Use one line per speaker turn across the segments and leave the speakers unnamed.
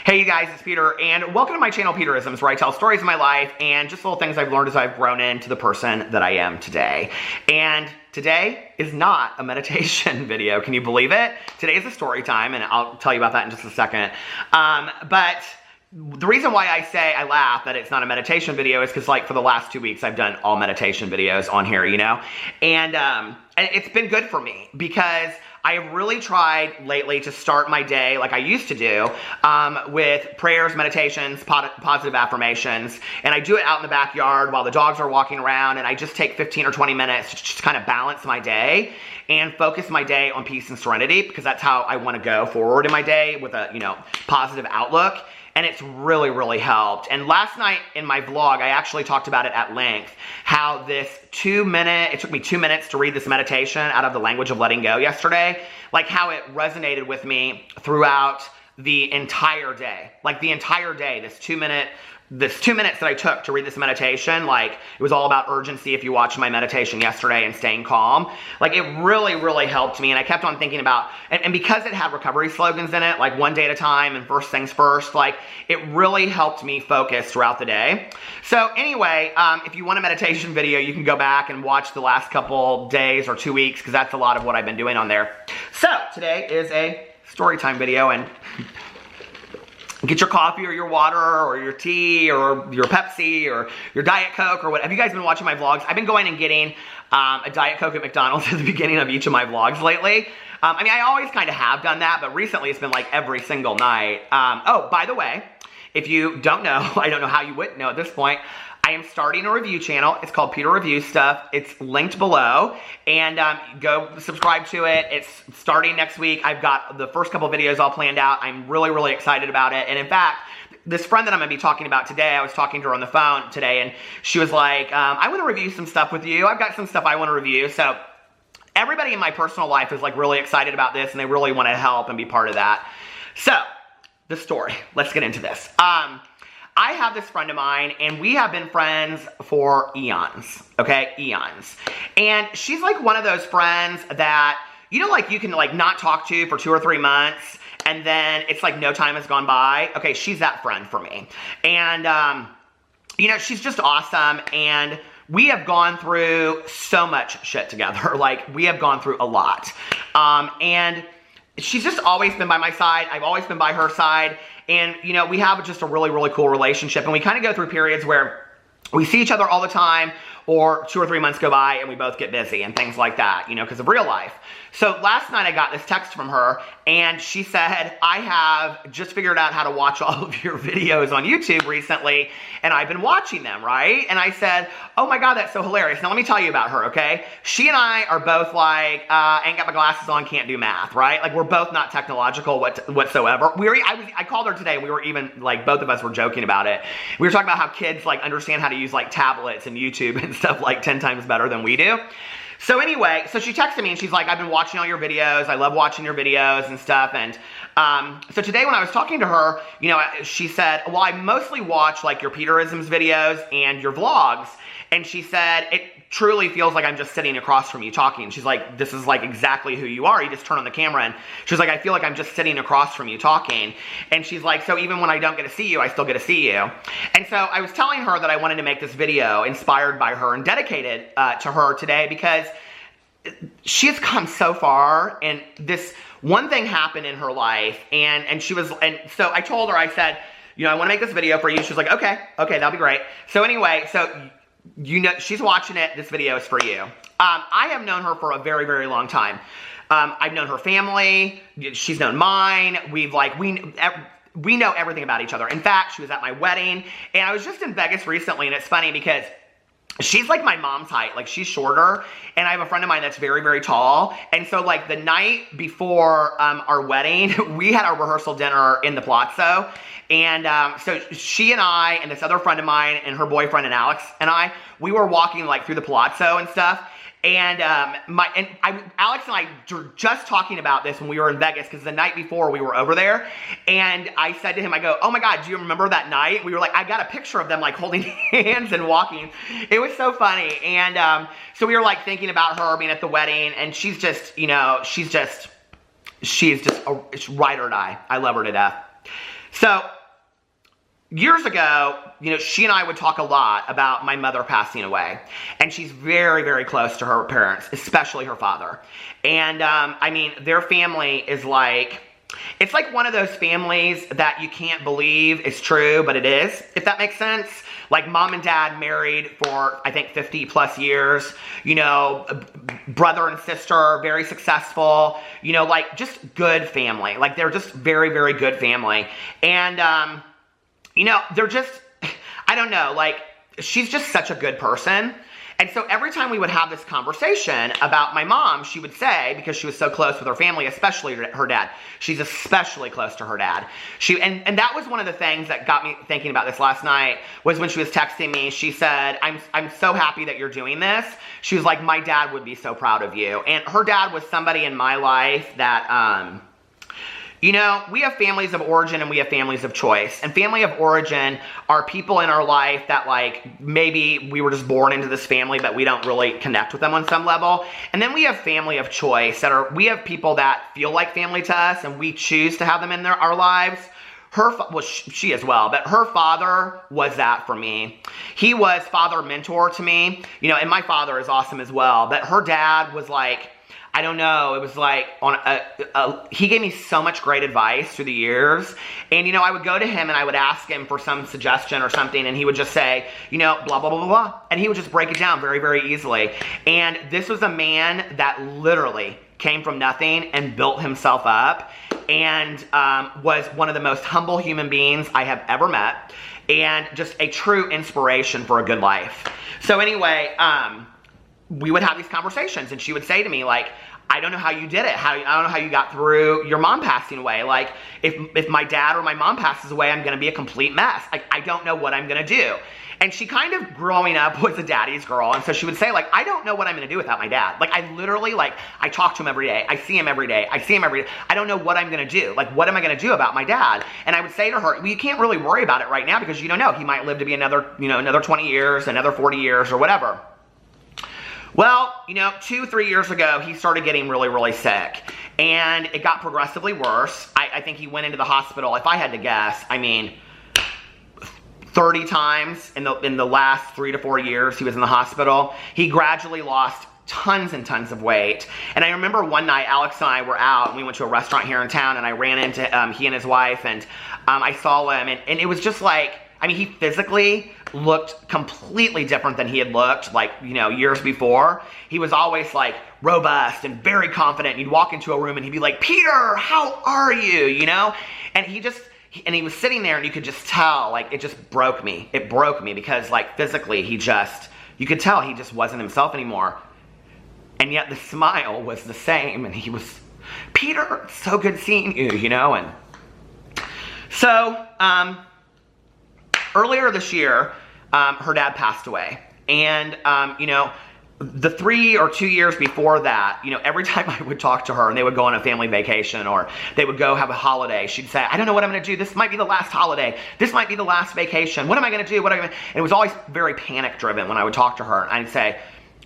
Hey you guys, it's Peter, and welcome to my channel, Peterisms, where I tell stories of my life and just little things I've learned as I've grown into the person that I am today. And today is not a meditation video. Can you believe it? Today is a story time, and I'll tell you about that in just a second. But the reason why I laugh that it's not a meditation video is because, like, for the last 2 weeks, I've done all meditation videos on here, you know? And it's been good for me because I have really tried lately to start my day like I used to do with prayers, meditations, positive affirmations, and I do it out in the backyard while the dogs are walking around, and I just take 15 or 20 minutes to just kind of balance my day and focus my day on peace and serenity, because that's how I want to go forward in my day, with a, you know, positive outlook. And it's really, really helped. And last night in my vlog, I actually talked about it at length, how this it took me 2 minutes to read this meditation out of the language of letting go yesterday, like how it resonated with me throughout the entire day. Like the entire day, this 2 minutes that I took to read this meditation, like, it was all about urgency if you watched my meditation yesterday, and staying calm. Like, it really, really helped me, and I kept on thinking about, and because it had recovery slogans in it, like one day at a time and first things first, like, it really helped me focus throughout the day. So anyway, if you want a meditation video, you can go back and watch the last couple days or 2 weeks, because that's a lot of what I've been doing on there. So today is a story time video, and get your coffee or your water or your tea or your Pepsi or your Diet Coke or what. Have you guys been watching my vlogs? I've been going and getting a Diet Coke at McDonald's at the beginning of each of my vlogs lately. I mean, I always kind of have done that, but recently it's been like every single night. Oh, by the way, if you don't know, I don't know how you wouldn't know at this point, I am starting a review channel. It's called Peter Reviews Stuff. It's linked below, and go subscribe to it. It's starting next week. I've got the first couple videos all planned out. I'm really, really excited about it. And in fact, this friend that I'm going to be talking about today, I was talking to her on the phone today, and she was like, I want to review some stuff with you. I've got some stuff I want to review. So everybody in my personal life is like really excited about this, and they really want to help and be part of that. So the story, let's get into this. I have this friend of mine, and we have been friends for eons, okay? Eons. And she's like one of those friends that, you know, like you can like not talk to for 2 or 3 months, and then it's like no time has gone by. Okay, she's that friend for me. And, you know, she's just awesome, and we have gone through so much shit together. Like, we have gone through a lot. And she's just always been by my side. I've always been by her side. And, you know, we have just a really, really cool relationship. And we kind of go through periods where we see each other all the time, or 2 or 3 months go by and we both get busy and things like that, you know, because of real life. So last night I got this text from her, and she said, I have just figured out how to watch all of your videos on YouTube recently, and I've been watching them, right? And I said, oh my God, that's so hilarious. Now let me tell you about her, okay? She and I are both like, ain't got my glasses on, can't do math, right? Like, we're both not technological whatsoever. I called her today, and we were even, like, both of us were joking about it. We were talking about how kids, like, understand how to use, like, tablets and YouTube and stuff, like, 10 times better than we do. So anyway, so she texted me, and she's like, I've been watching all your videos. I love watching your videos and stuff. And so today when I was talking to her, you know, she said, well, I mostly watch like your Peterisms videos and your vlogs. And she said, it truly feels like I'm just sitting across from you talking. She's like, this is like exactly who you are. You just turn on the camera, and she's like, I feel like I'm just sitting across from you talking. And she's like, so even when I don't get to see you, I still get to see you. And so I was telling her that I wanted to make this video inspired by her and dedicated to her today, because she has come so far, and this one thing happened in her life, and so I told her, I said, you know, I want to make this video for you. She was like, okay, that'll be great. So anyway, so, you know, she's watching it. This video is for you. I have known her for a very, very long time. I've known her family. She's known mine. We know everything about each other. In fact, she was at my wedding, and I was just in Vegas recently, and it's funny because she's like my mom's height. Like, she's shorter, and I have a friend of mine that's very, very tall. And so, like, the night before our wedding, we had our rehearsal dinner in the Palazzo. And so she and I and this other friend of mine and her boyfriend and Alex and we were walking like through the Palazzo and stuff. And Alex and I were just talking about this when we were in Vegas, because the night before we were over there. And I said to him, I go, oh my God, do you remember that night? We were like, I got a picture of them like holding hands and walking. It was so funny. And so we were like thinking about her being at the wedding, and she's just, you know, she's just right or die. I love her to death. So years ago, she and I would talk a lot about my mother passing away. And she's very, very close to her parents, especially her father. And, I mean, their family is like, it's like one of those families that you can't believe is true, but it is, if that makes sense. Like mom and dad married for, I think, 50 plus years, brother and sister, very successful, like just good family. Like they're just very, very good family. And, they're just, I don't know, like she's just such a good person. And so every time we would have this conversation about my mom, she would say, because she was so close with her family, especially her dad, she's especially close to her dad. And that was one of the things that got me thinking about this last night, was when she was texting me, she said, I'm so happy that you're doing this. She was like, my dad would be so proud of you. And her dad was somebody in my life that, we have families of origin and we have families of choice. And family of origin are people in our life that like, maybe we were just born into this family, but we don't really connect with them on some level. And then we have family of choice we have people that feel like family to us and we choose to have them in our lives. She as well, but her father was that for me. He was father mentor to me, and my father is awesome as well. But her dad was like, I don't know, it was like, he gave me so much great advice through the years. And, I would go to him and I would ask him for some suggestion or something. And he would just say, blah, blah, blah, blah, blah. And he would just break it down very, very easily. And this was a man that literally came from nothing and built himself up. And was one of the most humble human beings I have ever met. And just a true inspiration for a good life. So anyway, we would have these conversations and she would say to me like, I don't know how you did it. I don't know how you got through your mom passing away. Like if my dad or my mom passes away, I'm going to be a complete mess. I don't know what I'm going to do. And she kind of growing up was a daddy's girl. And so she would say like, I don't know what I'm going to do without my dad. Like I literally I talk to him every day. I see him every day. I don't know what I'm going to do. Like, what am I going to do about my dad? And I would say to her, well, you can't really worry about it right now because you don't know. He might live to be another 20 years, another 40 years or whatever. Well, 2-3 years ago, he started getting really, really sick. And it got progressively worse. I think he went into the hospital, if I had to guess, 30 times in the last 3 to 4 years he was in the hospital. He gradually lost tons and tons of weight. And I remember one night, Alex and I were out, and we went to a restaurant here in town, and I ran into he and his wife, and I saw him, and it was just like, he physically looked completely different than he had looked years before. He was always like robust and very confident. And you'd walk into a room and he'd be like, Peter, how are you? And he was sitting there and you could just tell, it just broke me. It broke me because physically you could tell he just wasn't himself anymore. And yet the smile was the same and he was, Peter, it's so good seeing you, and so, earlier this year, her dad passed away. And, the 3 or 2 years before that, every time I would talk to her and they would go on a family vacation or they would go have a holiday, she'd say, I don't know what I'm going to do. This might be the last holiday. This might be the last vacation. What am I going to do? And it was always very panic driven when I would talk to her. I'd say,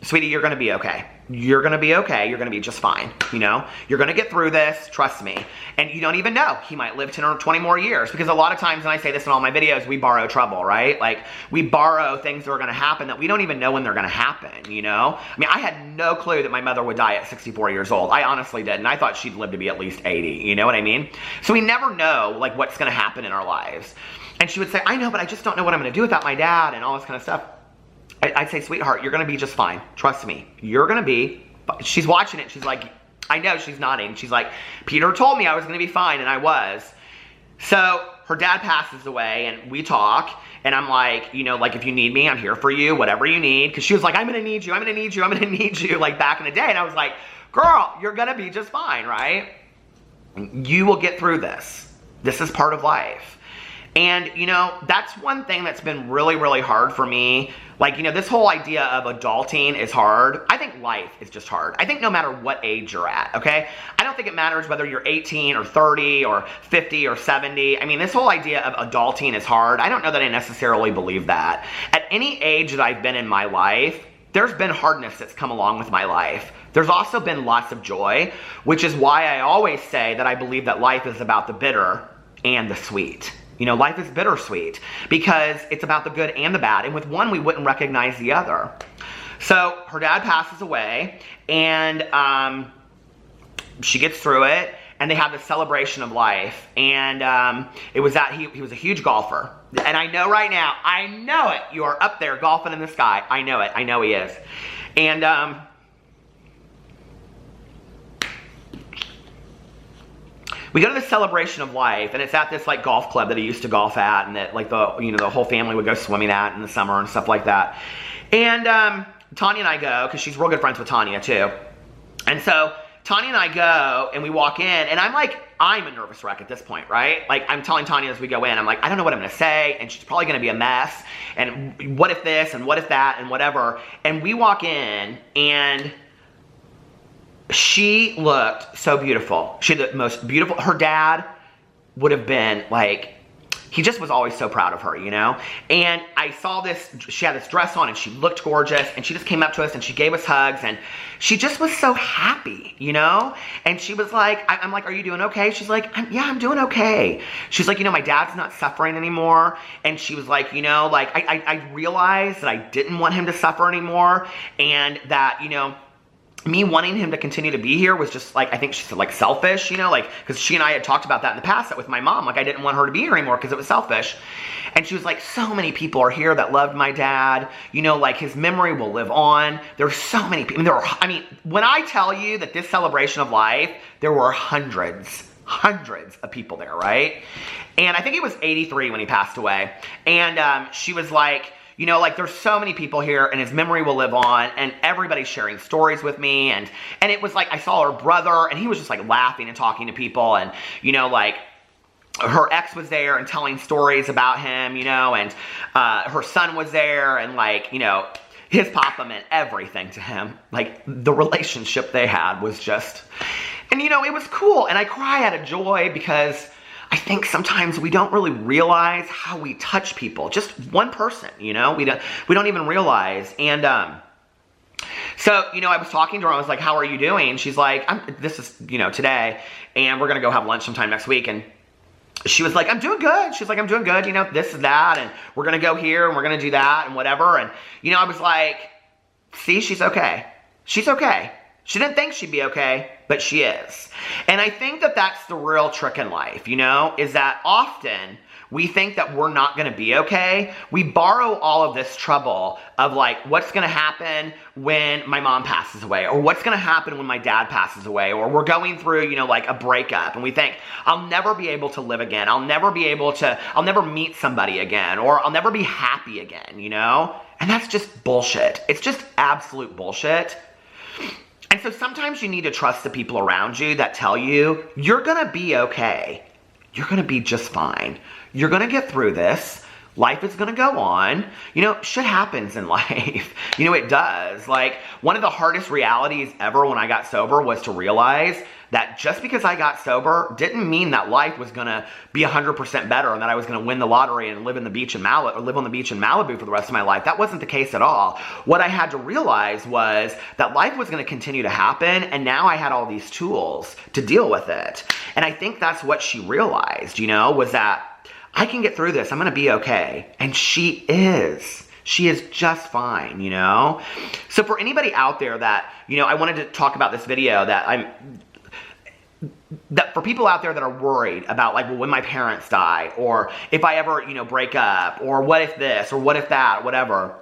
sweetie, you're going to be okay. You're going to be okay. You're going to be just fine. You're going to get through this. Trust me. And you don't even know. He might live 10 or 20 more years because a lot of times, and I say this in all my videos, we borrow trouble, right? We borrow things that are going to happen that we don't even know when they're going to happen, I had no clue that my mother would die at 64 years old. I honestly didn't. I thought she'd live to be at least 80. You know what I mean? So we never know, what's going to happen in our lives. And she would say, I know, but I just don't know what I'm going to do without my dad and all this kind of stuff. I'd say, sweetheart, you're going to be just fine. Trust me. You're going to be. She's watching it. She's like, I know. She's nodding. She's like, Peter told me I was going to be fine, and I was. So her dad passes away, and we talk, and I'm like, if you need me, I'm here for you, whatever you need. Because she was like, I'm going to need you. I'm going to need you. I'm going to need you, back in the day. And I was like, girl, you're going to be just fine, right? You will get through this. This is part of life. And, that's one thing that's been really, really hard for me. This whole idea of adulting is hard. I think life is just hard. I think no matter what age you're at, okay? I don't think it matters whether you're 18 or 30 or 50 or 70. This whole idea of adulting is hard. I don't know that I necessarily believe that. At any age that I've been in my life, there's been hardness that's come along with my life. There's also been lots of joy, which is why I always say that I believe that life is about the bitter and the sweet. You know, life is bittersweet because it's about the good and the bad. And with one, we wouldn't recognize the other. So her dad passes away, and she gets through it, and they have this celebration of life. And it was that he was a huge golfer. And I know right now, I know it, you are up there golfing in the sky. I know it. I know he is. And we go to the celebration of life, and it's at this like golf club that he used to golf at, and that like the whole family would go swimming at in the summer and stuff like that. And Tanya and I go, because she's real good friends with Tanya too. And so Tanya and I go, and we walk in, and I'm a nervous wreck at this point, right? Like, I'm telling Tanya as we go in, I'm like, I don't know what I'm going to say, and she's probably going to be a mess, and what if this, and what if that, and whatever. And we walk in, and she looked so beautiful. She had the most beautiful, her dad would have been like, he just was always so proud of her, you know? And I saw this, she had this dress on and she looked gorgeous, and she just came up to us and she gave us hugs, and she just was so happy, you know? And she was like, I'm like, are you doing okay? She's like, yeah, I'm doing okay. She's like, you know, my dad's not suffering anymore. And she was like, you know, like, I realized that I didn't want him to suffer anymore, and that, you know, me wanting him to continue to be here was just like, I think she said like selfish, you know, like, because she and I had talked about that in the past, that with my mom, like I didn't want her to be here anymore because it was selfish. And she was like, so many people are here that loved my dad, you know, like his memory will live on. There's so many people. I mean, when I tell you that this celebration of life, there were hundreds of people there, right? And I think he was 83 when he passed away. And she was like, you know, like, there's so many people here, and his memory will live on, and everybody's sharing stories with me, and it was like, I saw her brother, and he was just, like, laughing and talking to people, and, you know, like, her ex was there and telling stories about him, you know, and her son was there, and, like, you know, his papa meant everything to him. Like, the relationship they had was just, and, you know, it was cool, and I cry out of joy because I think sometimes we don't really realize how we touch people. Just one person, you know, we don't even realize. And so, you know, I was talking to her. I was like, how are you doing? She's like, this is, you know, today, and we're going to go have lunch sometime next week. And she was like, I'm doing good. She's like, I'm doing good. You know, this and that, and we're going to go here, and we're going to do that, and whatever. And, you know, I was like, see, she's okay. She's okay. She didn't think she'd be okay, but she is. And I think that that's the real trick in life, you know, is that often we think that we're not going to be okay. We borrow all of this trouble of like, what's going to happen when my mom passes away, or what's going to happen when my dad passes away, or we're going through, you know, like a breakup, and we think, I'll never be able to live again. I'll never meet somebody again, or I'll never be happy again, you know? And that's just bullshit. It's just absolute bullshit. And so sometimes you need to trust the people around you that tell you, you're going to be okay. You're going to be just fine. You're going to get through this. Life is going to go on. You know, shit happens in life. You know, it does. Like, one of the hardest realities ever when I got sober was to realize that just because I got sober didn't mean that life was going to be 100% better and that I was going to win the lottery and live on the beach in Malibu for the rest of my life. That wasn't the case at all. What I had to realize was that life was going to continue to happen, and now I had all these tools to deal with it. And I think that's what she realized, you know, was that I can get through this. I'm going to be okay. And she is. She is just fine, you know? So for anybody out there that, you know, I wanted to talk about this video that for people out there that are worried about, like, well, when my parents die, or if I ever, you know, break up, or what if this, or what if that, whatever.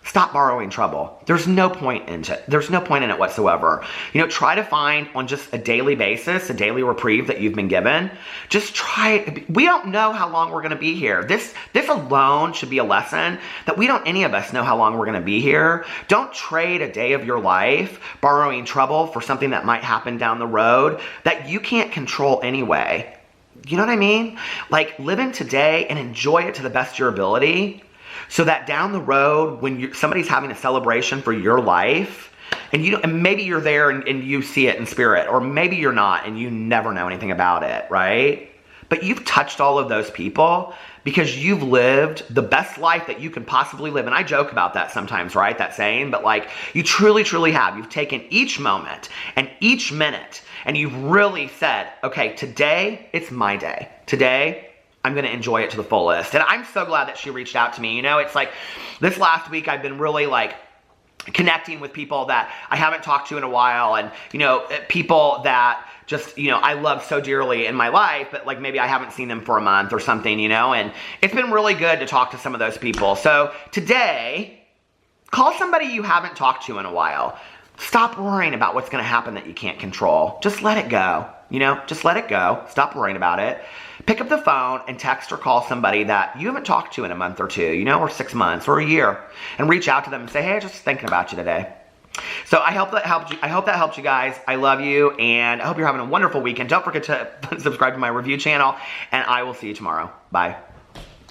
Stop borrowing trouble. There's no point in it whatsoever. You know, try to find on just a daily basis, a daily reprieve that you've been given. Just try it. We don't know how long we're going to be here. This alone should be a lesson that any of us know how long we're going to be here. Don't trade a day of your life borrowing trouble for something that might happen down the road that you can't control anyway. You know what I mean? Like, live in today and enjoy it to the best of your ability, so that down the road, when somebody's having a celebration for your life, and maybe you're there and you see it in spirit, or maybe you're not and you never know anything about it, right? But you've touched all of those people because you've lived the best life that you can possibly live. And I joke about that sometimes, right? That saying, but like, you truly, truly have. You've taken each moment and each minute, and you've really said, okay, today, it's my day. Today, I'm going to enjoy it to the fullest. And I'm so glad that she reached out to me. You know, it's like this last week I've been really like connecting with people that I haven't talked to in a while, and, you know, people that just, you know, I love so dearly in my life, but like maybe I haven't seen them for a month or something, you know, and it's been really good to talk to some of those people. So today, call somebody you haven't talked to in a while. Stop worrying about what's going to happen that you can't control. Just let it go. You know, just let it go. Stop worrying about it. Pick up the phone and text or call somebody that you haven't talked to in a month or two, you know, or 6 months or a year, and reach out to them and say, hey, just thinking about you today. So I hope that helped you. I hope that helped you guys. I love you, and I hope you're having a wonderful weekend. Don't forget to subscribe to my review channel, and I will see you tomorrow. Bye.